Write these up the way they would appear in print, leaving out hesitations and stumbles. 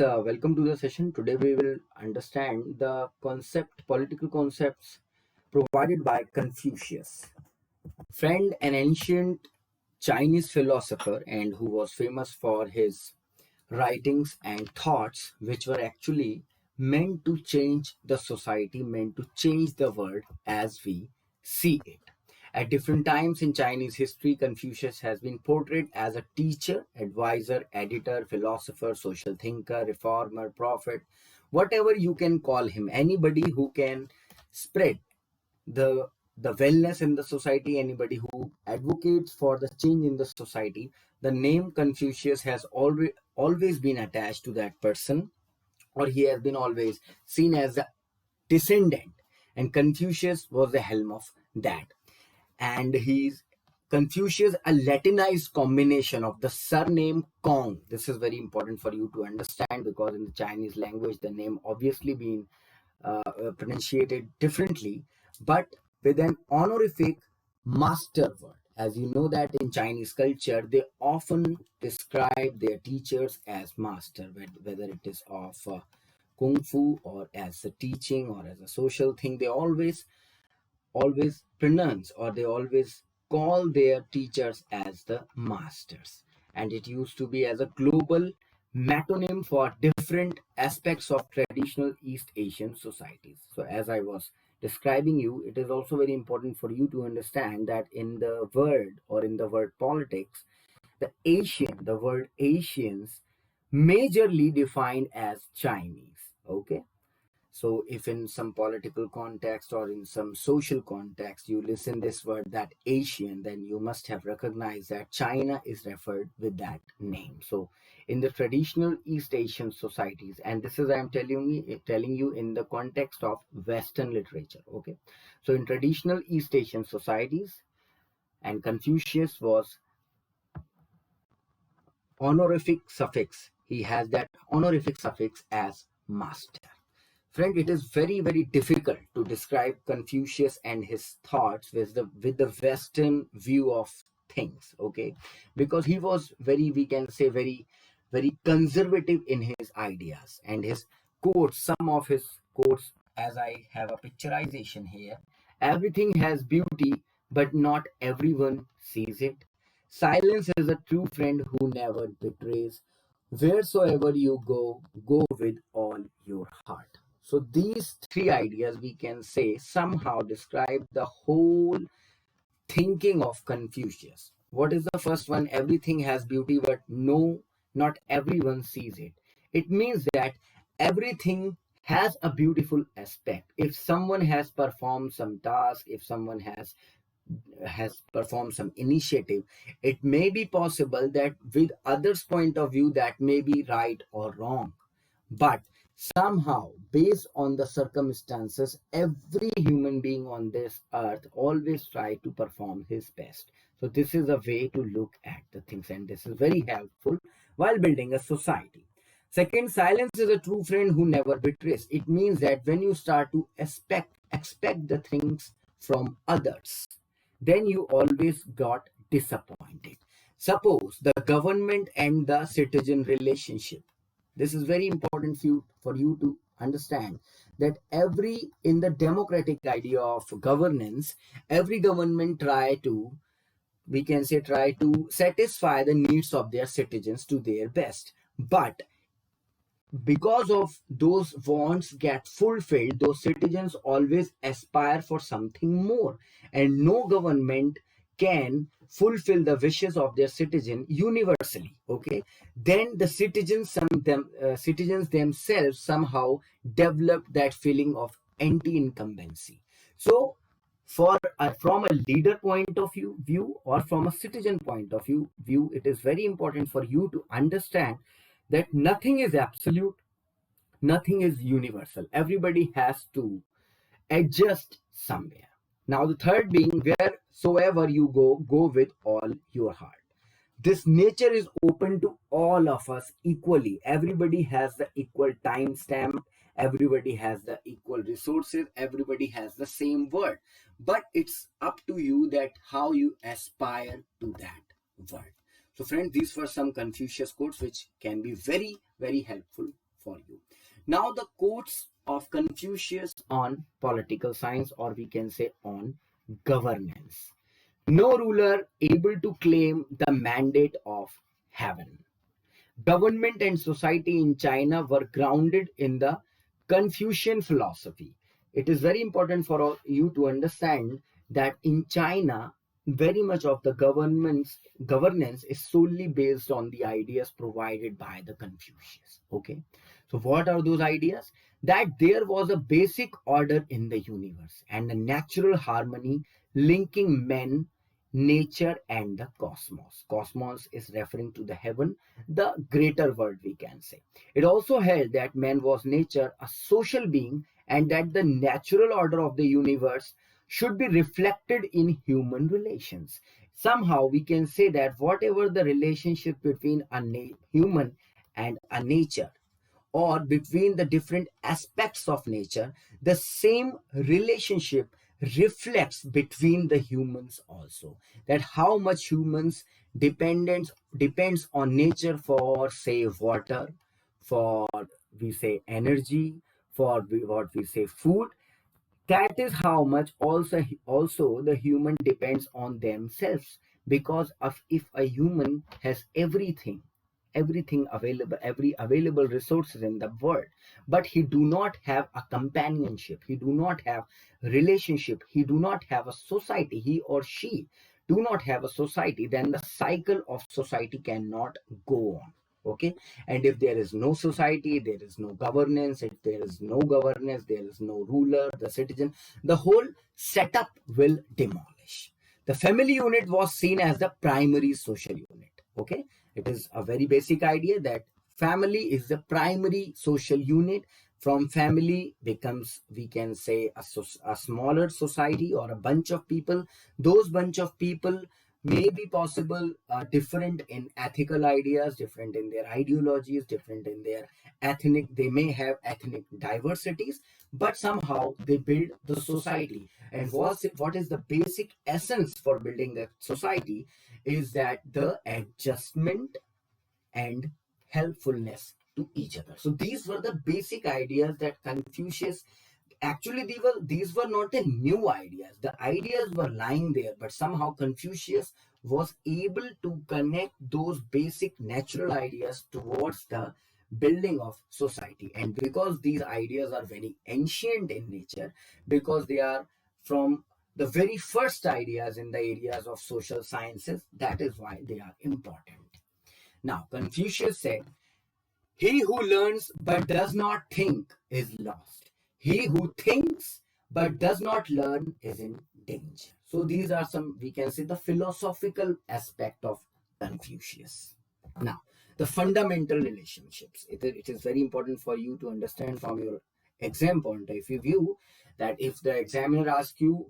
Welcome to the session. Today we will understand the political concepts provided by Confucius. Friend, an ancient Chinese philosopher and who was famous for his writings and thoughts, which were actually meant to change the society, meant to change the world as we see it. At different times in Chinese history, Confucius has been portrayed as a teacher, advisor, editor, philosopher, social thinker, reformer, prophet, whatever you can call him, anybody who can spread the wellness in the society, anybody who advocates for the change in the society. The name Confucius has always been attached to that person, or he has been always seen as a descendant, and Confucius was the helm of that. And he's Confucius, a Latinized combination of the surname Kong. This is very important for you to understand because in the Chinese language the name obviously been pronunciated differently, but with an honorific master word. As you know that in Chinese culture, they often describe their teachers as master, whether it is of kung fu or as a teaching or as a social thing. They always pronounce or they always call their teachers as the masters, and it used to be as a global metonym for different aspects of traditional East Asian societies. So as I was describing you, it is also very important for you to understand that in the word or in the word politics, the word Asians majorly defined as Chinese. Okay, so if in some political context or in some social context you listen this word that Asian, then you must have recognized that China is referred with that name. So in the traditional East Asian societies, and this is I'm telling you in the context of Western literature. Okay, so in traditional East Asian societies, and Confucius was honorific suffix. He has that honorific suffix as master. Friend, it is very difficult to describe Confucius and his thoughts with the Western view of things, okay? Because he was very, we can say, very conservative in his ideas and his quotes. Some of his quotes, as I have a picturization here, everything has beauty, but not everyone sees it. Silence is a true friend who never betrays. Wheresoever you go, go with all your heart. So these three ideas we can say somehow describe the whole thinking of Confucius. What is the first one? Everything has beauty, but no, not everyone sees it. It means that everything has a beautiful aspect. If someone has performed some task, if someone has performed some initiative, it may be possible that with others point of view that may be right or wrong, but somehow based on the circumstances, every human being on this earth always try to perform his best. So this is a way to look at the things, and this is very helpful while building a society. Second, silence is a true friend who never betrays. It means that when you start to expect the things from others, then you always got disappointed. Suppose the government and the citizen relationship. This is very important for you to understand that every in the democratic idea of governance, every government try to, we can say, try to satisfy the needs of their citizens to their best. But because of those wants get fulfilled, those citizens always aspire for something more, and no government can fulfill the wishes of their citizen universally. Okay, then the citizens themselves somehow develop that feeling of anti-incumbency. So for from a leader point of view or from a citizen point of view, it is very important for you to understand that nothing is absolute, nothing is universal. Everybody has to adjust somewhere. Now, the third being, wheresoever you go, go with all your heart. This nature is open to all of us equally. Everybody has the equal time stamp, everybody has the equal resources, everybody has the same word. But it's up to you that how you aspire to that word. So, friends, these were some Confucius quotes which can be very helpful Now, the quotes of Confucius on political science, or we can say on governance. No ruler able to claim the mandate of heaven. Government and society in China were grounded in the Confucian philosophy. It is very important for you to understand that in China, very much of the governance is solely based on the ideas provided by the Confucius. Okay, so what are those ideas? That there was a basic order in the universe and a natural harmony linking men, nature, and the cosmos. Cosmos is referring to the heaven, the greater world, we can say. It also held that man was nature, a social being, and that the natural order of the universe should be reflected in human relations. Somehow we can say that whatever the relationship between a human and a nature, or between the different aspects of nature, the same relationship reflects between the humans also. That how much humans depends on nature for, say, water, for, we say, energy, for what we say, food. That is how much also the human depends on themselves, because of if a human has everything available, every available resources in the world, but he do not have a companionship, he do not have relationship, he do not have a society, he or she do not have a society, then the cycle of society cannot go on. Okay, and if there is no society, there is no governance. If there is no governance, there is no ruler, the citizen, the whole setup will demolish. The family unit was seen as the primary social unit. Okay, it is a very basic idea that family is the primary social unit. From family becomes, we can say, a smaller society or a bunch of people. Those bunch of people may be possible different in ethical ideas, different in their ideologies, different in their ethnic, they may have ethnic diversities, but somehow they build the society. And what is the basic essence for building the society is that the adjustment and helpfulness to each other. So these were the basic ideas that Confucius, actually these were not a new ideas. The ideas were lying there, but somehow Confucius was able to connect those basic natural ideas towards the building of society. And because these ideas are very ancient in nature, because they are from the very first ideas in the areas of social sciences, that is why they are important. Now, Confucius said, he who learns but does not think is lost. He who thinks but does not learn is in danger. So these are some, we can say, the philosophical aspect of Confucius. Now, the fundamental relationships. It is very important for you to understand from your exam point of view that if the examiner asks you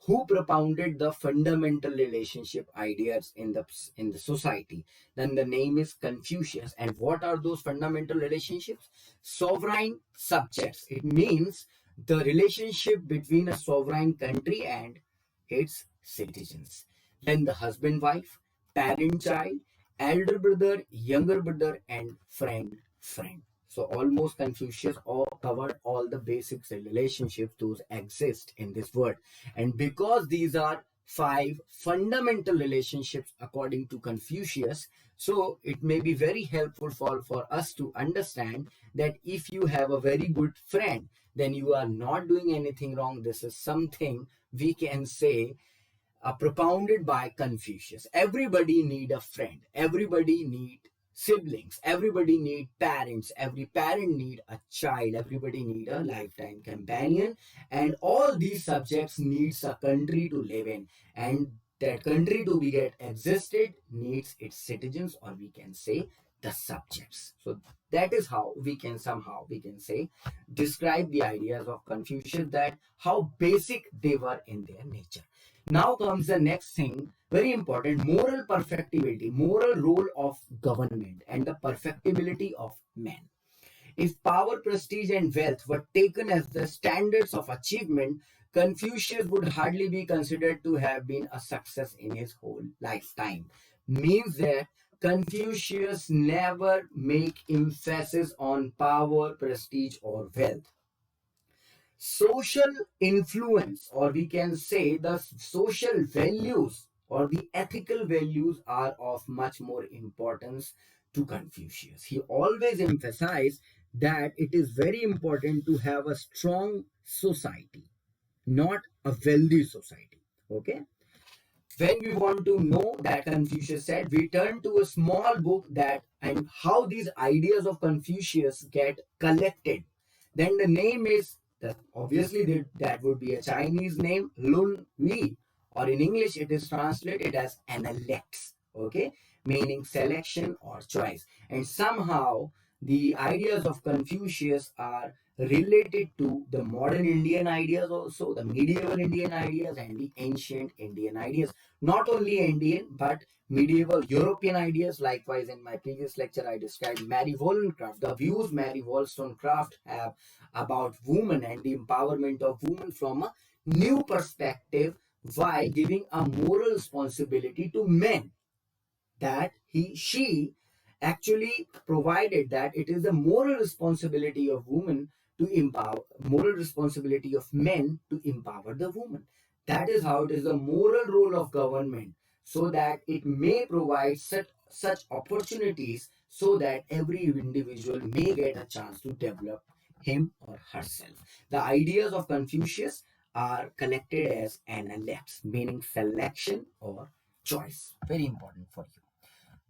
who propounded the fundamental relationship ideas in the society, then the name is Confucius. And what are those fundamental relationships? Sovereign subjects. It means the relationship between a sovereign country and its citizens. Then the husband wife, parent child, elder brother, younger brother, and friend. So almost Confucius all covered all the basics and relationships those exist in this world. And because these are five fundamental relationships according to Confucius, so it may be very helpful for us to understand that if you have a very good friend, then you are not doing anything wrong. This is something we can say propounded by Confucius. Everybody need a friend. Everybody need siblings. Everybody need parents. Every parent need a child. Everybody need a lifetime companion. And all these subjects needs a country to live in. And that country to be get existed needs its citizens, or we can say the subjects. So that is how we can somehow, we can say, describe the ideas of Confucius, that how basic they were in their nature. Now comes the next thing, very important, moral perfectibility, moral role of government and the perfectibility of men. If power, prestige, and wealth were taken as the standards of achievement, Confucius would hardly be considered to have been a success in his whole lifetime. Means that Confucius never make emphasis on power, prestige, or wealth. Social influence, or we can say the social values or the ethical values, are of much more importance to Confucius. He always emphasized that it is very important to have a strong society, not a wealthy society. Okay. When we want to know that Confucius said, we turn to a small book that and how these ideas of Confucius get collected. Then the name is that obviously that would be a Chinese name, Lun Li, or in English it is translated as Analects. Okay, meaning selection or choice. And somehow the ideas of Confucius are related to the modern Indian ideas, also the medieval Indian ideas and the ancient Indian ideas. Not only Indian but medieval European ideas. Likewise, in my previous lecture, I described Mary Wollstonecraft, the views Mary Wollstonecraft have about women and the empowerment of women from a new perspective, while giving a moral responsibility to men, that she actually provided that it is the moral responsibility of women to empower, moral responsibility of men to empower the woman. That is how it is the moral role of government, so that it may provide such opportunities so that every individual may get a chance to develop him or herself. The ideas of Confucius are collected as analects, meaning selection or choice. Very important for you.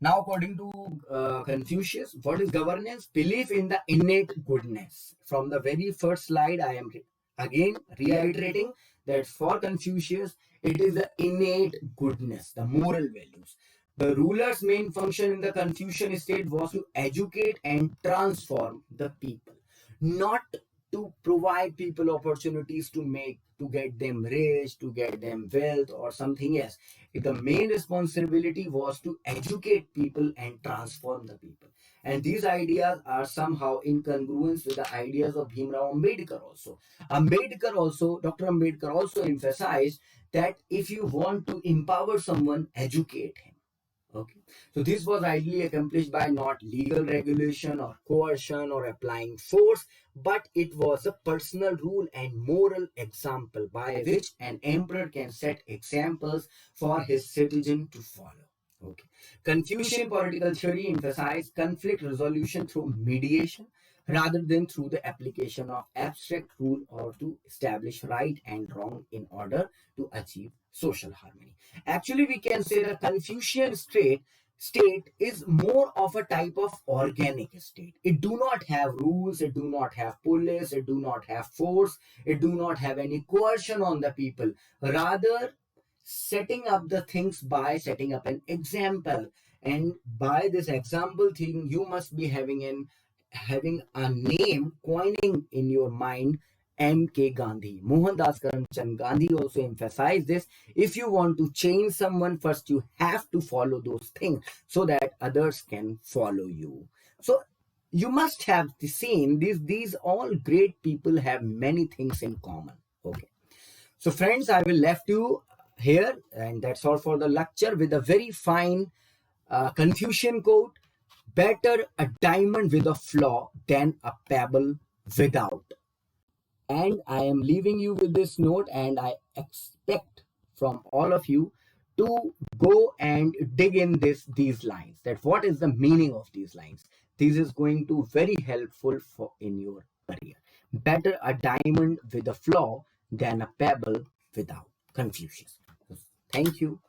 Now, according to Confucius, what is governance? Belief in the innate goodness. From the very first slide, I am again reiterating that for Confucius, it is the innate goodness, the moral values. The ruler's main function in the Confucian state was to educate and transform the people, not to provide people opportunities to get them rich, to get them wealth or something else. The main responsibility was to educate people and transform the people. And these ideas are somehow in congruence with the ideas of Bhimrao Ambedkar also. Dr. Ambedkar also emphasized that if you want to empower someone, educate him. Okay. So this was ideally accomplished by not legal regulation or coercion or applying force, but it was a personal rule and moral example by which an emperor can set examples for his citizen to follow. Okay. Confucian political theory emphasized conflict resolution through mediation rather than through the application of abstract rule or to establish right and wrong in order to achieve social harmony. Actually, we can say the Confucian state is more of a type of organic state. It do not have rules, it do not have police, it do not have force, it do not have any coercion on the people. Rather, setting up the things by setting up an example, and by this example thing you must be having a name coining in your mind. M.K. Gandhi, Mohandas Karamchand Gandhi also emphasized this. If you want to change someone, first you have to follow those things so that others can follow you. So you must have seen these all great people have many things in common. Okay. So friends, I will left you here, and that's all for the lecture with a very fine Confucian quote: better a diamond with a flaw than a pebble without. And I am leaving you with this note, and I expect from all of you to go and dig in these lines, that what is the meaning of these lines. This is going to very helpful for in your career. Better a diamond with a flaw than a pebble without. Confucius. Thank you.